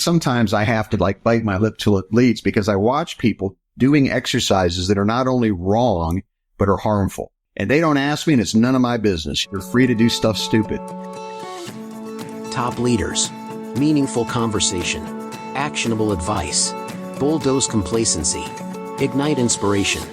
sometimes I have to like bite my lip till it bleeds because I watch people doing exercises that are not only wrong, but are harmful. And they don't ask me, and it's none of my business. You're free to do stuff stupid. Top leaders, meaningful conversation, actionable advice, bulldoze complacency, ignite inspiration,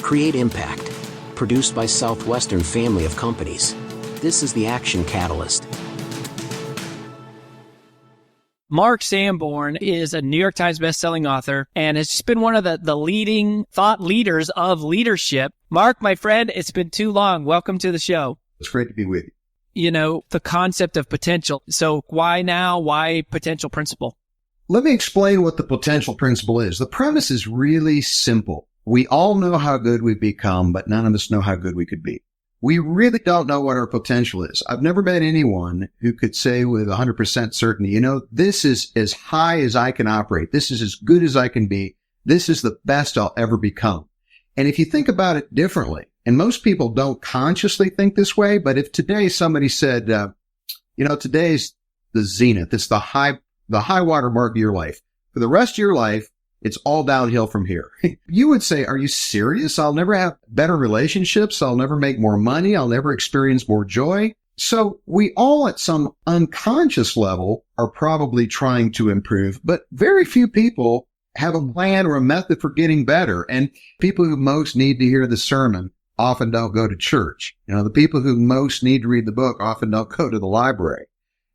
create impact. Produced by Southwestern family of companies. This is the Action Catalyst. Mark Sanborn is a New York Times bestselling author and has just been one of the leading thought leaders of leadership. Mark, my friend, it's been too long. Welcome to the show. It's great to be with you. You know, the concept of potential. So why now? Why potential principle? Let me explain what the potential principle is. The premise is really simple. We all know how good we've become, but none of us know how good we could be. We really don't know what our potential is. I've never met anyone who could say with 100% certainty, you know, this is as high as I can operate. This is as good as I can be. This is the best I'll ever become. And if you think about it differently, and most people don't consciously think this way, but if today somebody said, you know, today's the zenith, it's the high water mark of your life. For the rest of your life, it's all downhill from here. You would say, are you serious? I'll never have better relationships. I'll never make more money. I'll never experience more joy. So we all at some unconscious level are probably trying to improve, but very few people have a plan or a method for getting better. And people who most need to hear the sermon often don't go to church. You know, the people who most need to read the book often don't go to the library.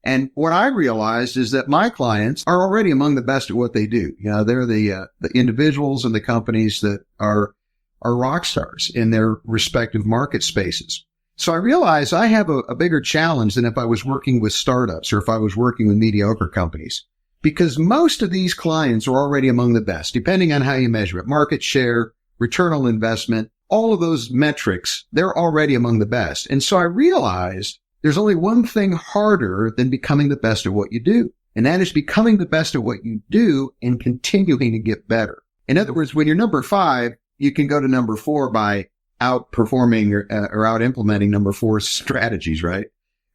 And what I realized is that my clients are already among the best at what they do. You know, they're the individuals and the companies that are rock stars in their respective market spaces. So I realized I have a bigger challenge than if I was working with startups or if I was working with mediocre companies, because most of these clients are already among the best, depending on how you measure it. Market share, return on investment, all of those metrics, they're already among the best. And so I realized there's only one thing harder than becoming the best at what you do, and that is becoming the best at what you do and continuing to get better. In other words, when you're number 5, you can go to number 4 by outperforming or out implementing number 4's strategies, right?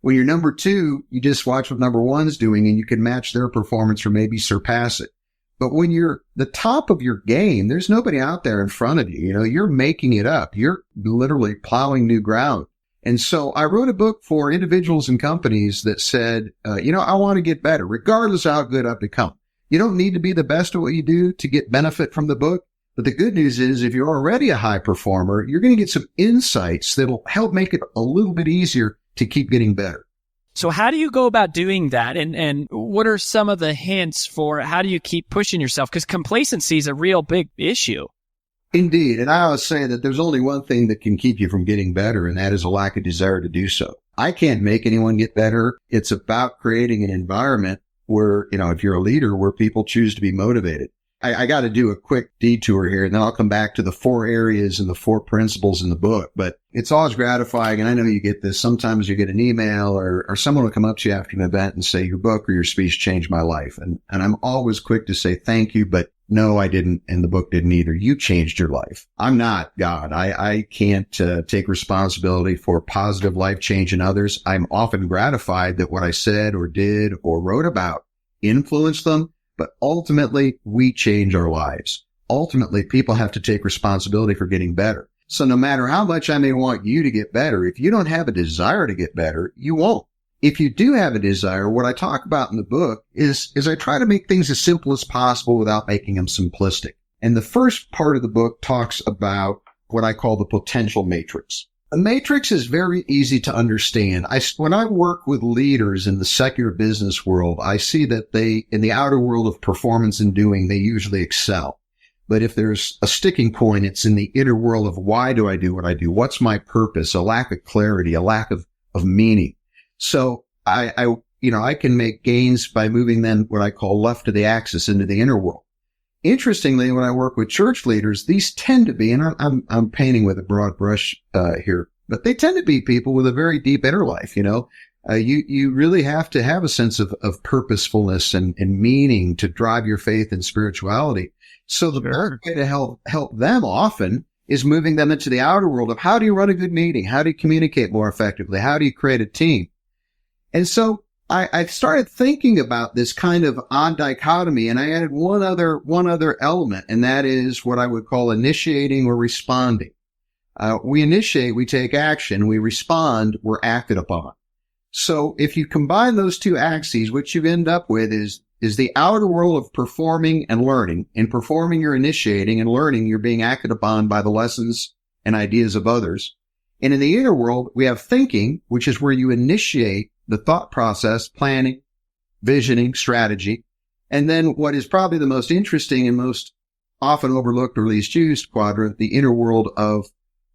When you're number 2, you just watch what number 1's doing and you can match their performance or maybe surpass it. But when you're the top of your game, there's nobody out there in front of you. You know, you're making it up. You're literally plowing new ground. And so I wrote a book for individuals and companies that said, you know, I want to get better, regardless of how good I've become. You don't need to be the best at what you do to get benefit from the book. But the good news is if you're already a high performer, you're going to get some insights that'll help make it a little bit easier to keep getting better. So how do you go about doing that? And what are some of the hints for how do you keep pushing yourself? Because complacency is a real big issue. Indeed. And I always say that there's only one thing that can keep you from getting better, and that is a lack of desire to do so. I can't make anyone get better. It's about creating an environment where, you know, if you're a leader, where people choose to be motivated. I got to do a quick detour here, and then I'll come back to the 4 areas and the 4 principles in the book. But it's always gratifying, and I know you get this. Sometimes you get an email or someone will come up to you after an event and say, your book or your speech changed my life. And I'm always quick to say thank you, but no, I didn't, and the book didn't either. You changed your life. I'm not God. I can't take responsibility for positive life change in others. I'm often gratified that what I said or did or wrote about influenced them. But ultimately, we change our lives. Ultimately, people have to take responsibility for getting better. So no matter how much I may want you to get better, if you don't have a desire to get better, you won't. If you do have a desire, what I talk about in the book is I try to make things as simple as possible without making them simplistic. And the first part of the book talks about what I call the potential matrix. A matrix is very easy to understand. When I work with leaders in the secular business world, I see that they, in the outer world of performance and doing, they usually excel. But if there's a sticking point, it's in the inner world of why do I do what I do? What's my purpose? A lack of clarity, a lack of meaning. So I can make gains by moving them what I call left of the axis into the inner world. Interestingly, when I work with church leaders, these tend to be, and I'm painting with a broad brush here, but they tend to be people with a very deep inner life. You know, you really have to have a sense of purposefulness and meaning to drive your faith and spirituality. So the best way to help them often is moving them into the outer world of how do you run a good meeting? How do you communicate more effectively? How do you create a team? And so I started thinking about this kind of odd dichotomy, and I added one other element, and that is what I would call initiating or responding. We initiate, we take action. We respond, we're acted upon. So if you combine those two axes, what you end up with is the outer world of performing and learning. In performing, you're initiating, and learning, you're being acted upon by the lessons and ideas of others. And in the inner world, we have thinking, which is where you initiate the thought process, planning, visioning, strategy. And then what is probably the most interesting and most often overlooked or least used quadrant, the inner world of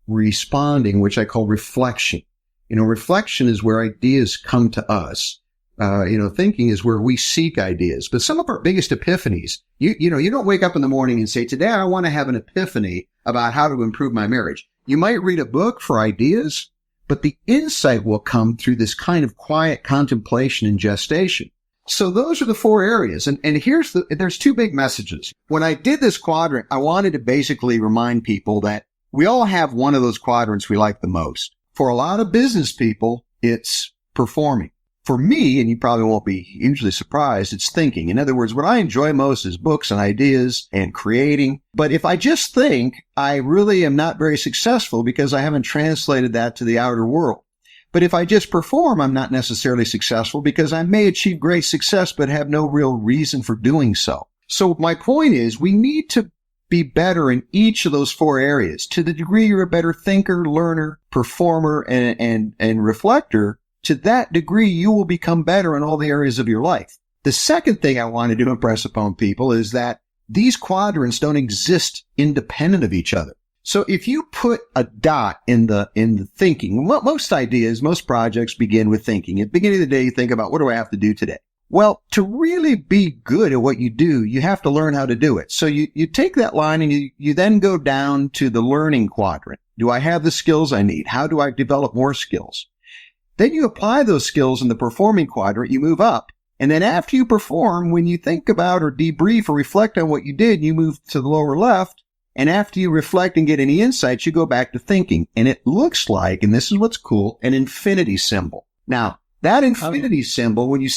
responding, which I call reflection. Reflection is where ideas come to us. Thinking is where we seek ideas. But some of our biggest epiphanies, you don't wake up in the morning and say, today I want to have an epiphany about how to improve my marriage. You might read a book for ideas, but the insight will come through this kind of quiet contemplation and gestation. So those are the four areas. And there's two big messages. When I did this quadrant, I wanted to basically remind people that we all have one of those quadrants we like the most. For a lot of business people, it's performing. For me, and you probably won't be hugely surprised, it's thinking. In other words, what I enjoy most is books and ideas and creating. But if I just think, I really am not very successful because I haven't translated that to the outer world. But if I just perform, I'm not necessarily successful because I may achieve great success but have no real reason for doing so. So my point is, we need to be better in each of those four areas. To the degree you're a better thinker, learner, performer, and reflector, to that degree, you will become better in all the areas of your life. The second thing I wanted to impress upon people is that these quadrants don't exist independent of each other. So if you put a dot in the thinking, most ideas, most projects begin with thinking. At the beginning of the day, you think about, what do I have to do today? Well, to really be good at what you do, you have to learn how to do it. So you take that line and you then go down to the learning quadrant. Do I have the skills I need? How do I develop more skills? Then you apply those skills in the performing quadrant, you move up. And then after you perform, when you think about or debrief or reflect on what you did, you move to the lower left. And after you reflect and get any insights, you go back to thinking. And it looks like, and this is what's cool, an infinity symbol. Now, that infinity symbol, when you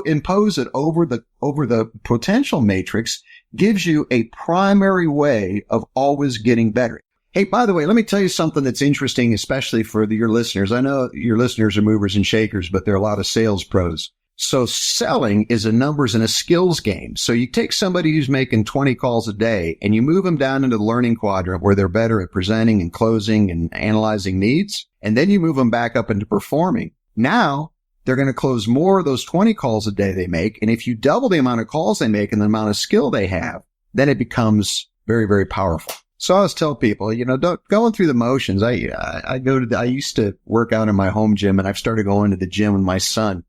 impose it over the potential matrix, gives you a primary way of always getting better. Hey, by the way, let me tell you something that's interesting, especially for your listeners. I know your listeners are movers and shakers, but they're a lot of sales pros. So selling is a numbers and a skills game. So you take somebody who's making 20 calls a day and you move them down into the learning quadrant where they're better at presenting and closing and analyzing needs. And then you move them back up into performing. Now they're going to close more of those 20 calls a day they make. And if you double the amount of calls they make and the amount of skill they have, then it becomes very, very powerful. So I always tell people, going through the motions. I used to work out in my home gym, and I've started going to the gym with my son.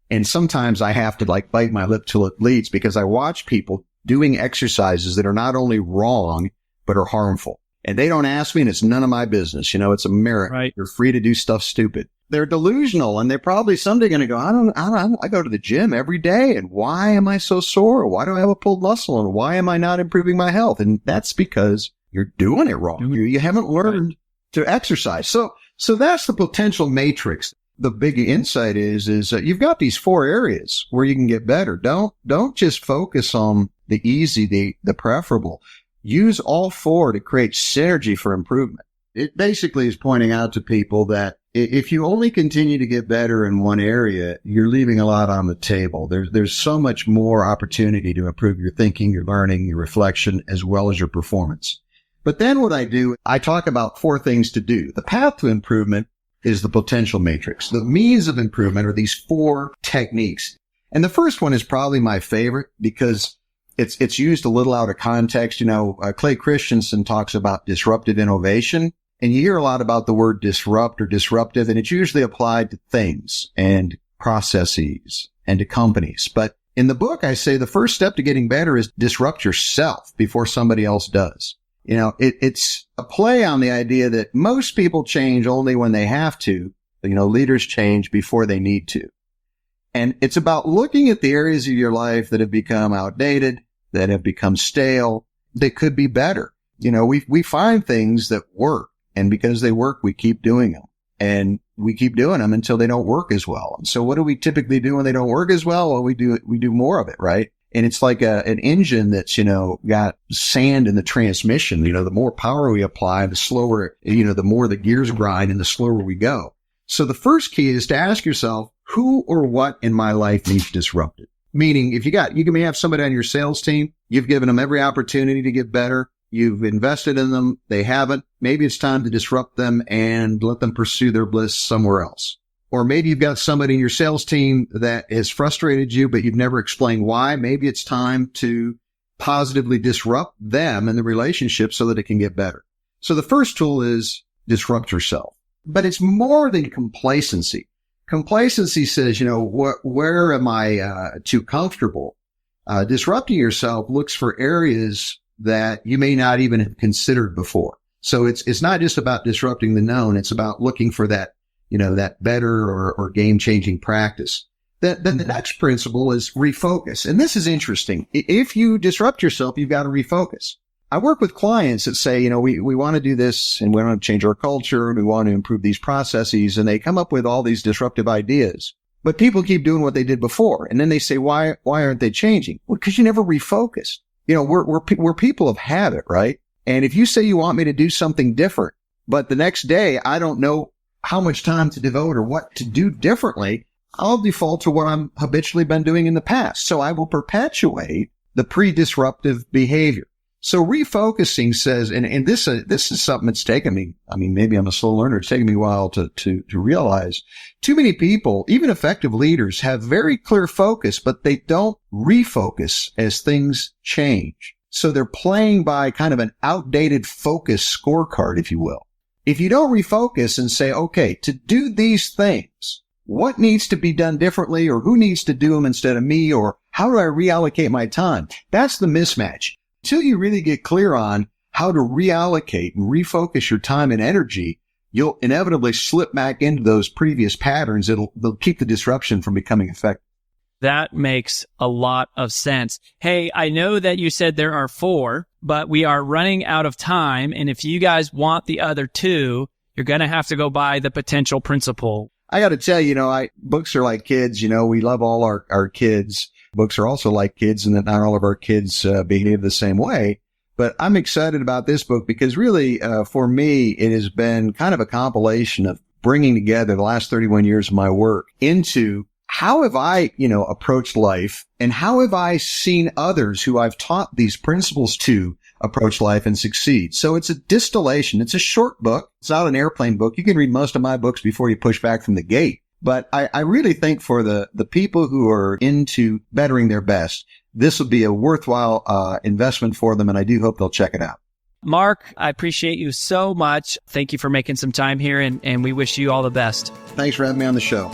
And sometimes I have to bite my lip till it bleeds because I watch people doing exercises that are not only wrong, but are harmful. And they don't ask me, and it's none of my business. It's America. Right. You're free to do stuff stupid. They're delusional, and they're probably someday going to go, I go to the gym every day, and why am I so sore? Why do I have a pulled muscle? And why am I not improving my health? And that's because you're doing it wrong. You haven't learned to exercise. So that's the potential matrix. The big insight is you've got these four areas where you can get better. Don't just focus on the easy, the preferable. Use all four to create synergy for improvement. It basically is pointing out to people that if you only continue to get better in one area, you're leaving a lot on the table. There's so much more opportunity to improve your thinking, your learning, your reflection, as well as your performance. But then what I do, I talk about four things to do. The path to improvement is the potential matrix. The means of improvement are these four techniques. And the first one is probably my favorite because it's used a little out of context. Clay Christensen talks about disruptive innovation, and you hear a lot about the word disrupt or disruptive, and it's usually applied to things and processes and to companies. But in the book, I say the first step to getting better is disrupt yourself before somebody else does. It's a play on the idea that most people change only when they have to. Leaders change before they need to. And it's about looking at the areas of your life that have become outdated, that have become stale, that could be better. We find things that work, and because they work, we keep doing them. and we keep doing them until they don't work as well. And so what do we typically do when they don't work as well? Well, we do more of it, right? And it's like an engine that's, got sand in the transmission. The more power we apply, the slower, the more the gears grind and the slower we go. So the first key is to ask yourself, who or what in my life needs disrupted? Meaning, if you may have somebody on your sales team, you've given them every opportunity to get better. You've invested in them. They haven't. Maybe it's time to disrupt them and let them pursue their bliss somewhere else. Or maybe you've got somebody in your sales team that has frustrated you, but you've never explained why. Maybe it's time to positively disrupt them and the relationship so that it can get better. So the first tool is disrupt yourself. But it's more than complacency. Complacency says, where am I too comfortable? Disrupting yourself looks for areas that you may not even have considered before. So it's not just about disrupting the known. It's about looking for that, that better or game-changing practice. Then the next principle is refocus. And this is interesting. If you disrupt yourself, you've got to refocus. I work with clients that say, we want to do this and we want to change our culture and we want to improve these processes. And they come up with all these disruptive ideas, but people keep doing what they did before. And then they say, why aren't they changing? Well, because you never refocused. We're people of habit, right? And if you say you want me to do something different, but the next day I don't know how much time to devote or what to do differently, I'll default to what I'm habitually been doing in the past. So I will perpetuate the pre-disruptive behavior. So refocusing says, and this is something that's taken me, maybe I'm a slow learner. It's taken me a while to realize too many people, even effective leaders, have very clear focus, but they don't refocus as things change. So they're playing by kind of an outdated focus scorecard, if you will. If you don't refocus and say, okay, to do these things, what needs to be done differently, or who needs to do them instead of me, or how do I reallocate my time? That's the mismatch. Until you really get clear on how to reallocate and refocus your time and energy, you'll inevitably slip back into those previous patterns. They'll keep the disruption from becoming effective. That makes a lot of sense. Hey, I know that you said there are 4, but we are running out of time. And if you guys want the other 2, you're going to have to go by the potential principle. I got to tell you, books are like kids. We love all our kids. Books are also like kids, and that not all of our kids behave the same way. But I'm excited about this book because really, for me, it has been kind of a compilation of bringing together the last 31 years of my work into how have I, approached life, and how have I seen others who I've taught these principles to approach life and succeed. So it's a distillation. It's a short book. It's not an airplane book. You can read most of my books before you push back from the gate. But I really think for the people who are into bettering their best, this will be a worthwhile investment for them, and I do hope they'll check it out. Mark, I appreciate you so much. Thank you for making some time here, and we wish you all the best. Thanks for having me on the show.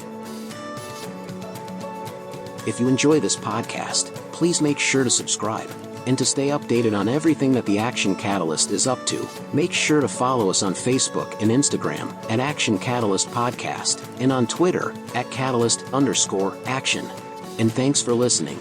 If you enjoy this podcast, please make sure to subscribe. And to stay updated on everything that the Action Catalyst is up to, make sure to follow us on Facebook and Instagram at Action Catalyst Podcast and on Twitter at Catalyst_Action. And thanks for listening.